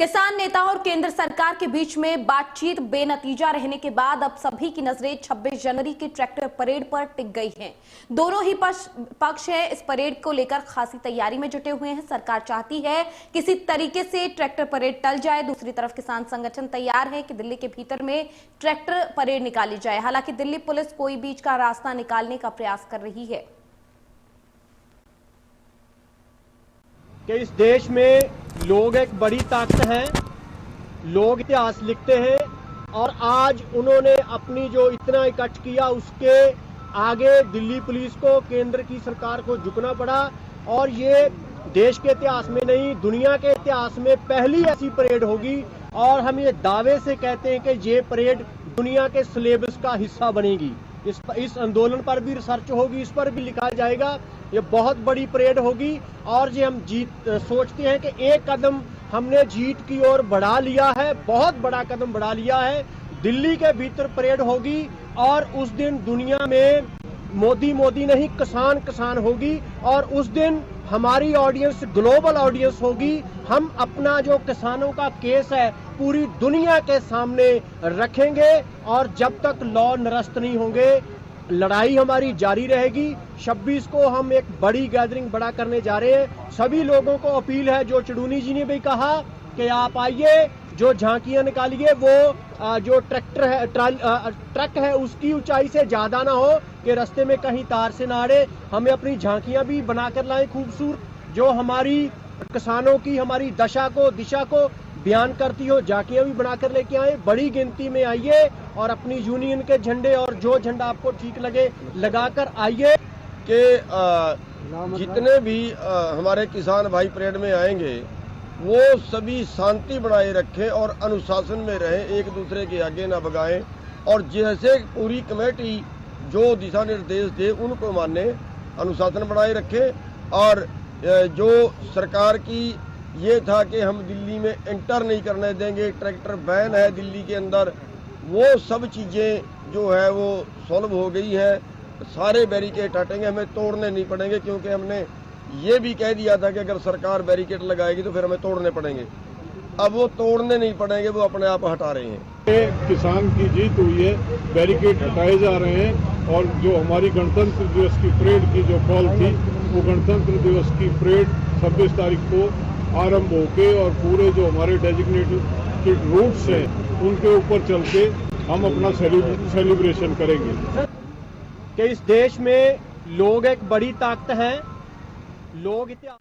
किसान नेताओं और केंद्र सरकार के बीच में बातचीत बेनतीजा रहने के बाद अब सभी की नजरें 26 जनवरी के ट्रैक्टर परेड पर टिक गई हैं। दोनों ही पक्ष है इस परेड को लेकर खासी तैयारी में जुटे हुए हैं। सरकार चाहती है किसी तरीके से ट्रैक्टर परेड टल जाए। दूसरी तरफ किसान संगठन तैयार है कि दिल्ली के भीतर में ट्रैक्टर परेड निकाली जाए। हालांकि दिल्ली पुलिस कोई बीच का रास्ता निकालने का प्रयास कर रही है कि इस देश में लोग एक बड़ी ताकत हैं, लोग इतिहास लिखते हैं और आज उन्होंने अपनी जो इतना इकट्ठ किया उसके आगे दिल्ली पुलिस को, केंद्र की सरकार को झुकना पड़ा। और ये देश के इतिहास में नहीं, दुनिया के इतिहास में पहली ऐसी परेड होगी और हम ये दावे से कहते हैं कि ये परेड दुनिया के सिलेबस का हिस्सा बनेगी। इस आंदोलन पर भी रिसर्च होगी, इस पर भी लिखा जाएगा। ये बहुत बड़ी परेड होगी और ये हम सोचते हैं कि एक कदम हमने जीत की ओर बढ़ा लिया है, बहुत बड़ा कदम बढ़ा लिया है। दिल्ली के भीतर परेड होगी और उस दिन दुनिया में मोदी मोदी नहीं, किसान किसान होगी और उस दिन हमारी ऑडियंस ग्लोबल ऑडियंस होगी। हम अपना जो किसानों का केस है पूरी दुनिया के सामने रखेंगे और जब तक लॉ निरस्त नहीं होंगे लड़ाई हमारी जारी रहेगी। 26 को हम एक बड़ी गैदरिंग बड़ा करने जा रहे हैं। सभी लोगों को अपील है, जो चुड़ूनी जी ने भी कहा कि आप आइए, जो झांकियां निकालिए, वो जो ट्रक है उसकी ऊंचाई से ज्यादा ना हो कि रास्ते में कहीं तार से ना अड़े। हमें अपनी झांकियां भी बनाकर लाएं खूबसूरत, जो हमारी किसानों की हमारी दिशा को बयान करती हो। झांकियां भी बनाकर लेके आए, बड़ी गिनती में आइए और अपनी यूनियन के झंडे और जो झंडा आपको ठीक लगे लगाकर आइए। कि जितने भी हमारे किसान भाई परेड में आएंगे वो सभी शांति बनाए रखें और अनुशासन में रहें, एक दूसरे के आगे ना भगाएं और जैसे पूरी कमेटी जो दिशा निर्देश दे उनको माने, अनुशासन बनाए रखें। और जो सरकार की ये था कि हम दिल्ली में एंटर नहीं करने देंगे, ट्रैक्टर बैन है दिल्ली के अंदर, वो सब चीज़ें जो है वो सॉल्व हो गई है। सारे बैरिकेड हटेंगे, हमें तोड़ने नहीं पड़ेंगे, क्योंकि हमने ये भी कह दिया था कि अगर सरकार बैरिकेड लगाएगी तो फिर हमें तोड़ने पड़ेंगे। अब वो तोड़ने नहीं पड़ेंगे, वो अपने आप हटा रहे हैं। किसान की जीत हुई है, बैरिकेड हटाए जा रहे हैं और जो हमारी गणतंत्र दिवस की परेड की जो कॉल थी वो गणतंत्र दिवस की परेड 26 तारीख को आरंभ होके और पूरे जो हमारे डेजिग्नेटेड रूट्स हैं उनके ऊपर चल के हम अपना सेलिब्रेशन करेंगे। कि इस देश में लोग एक बड़ी ताकत हैं, लोग इतिहास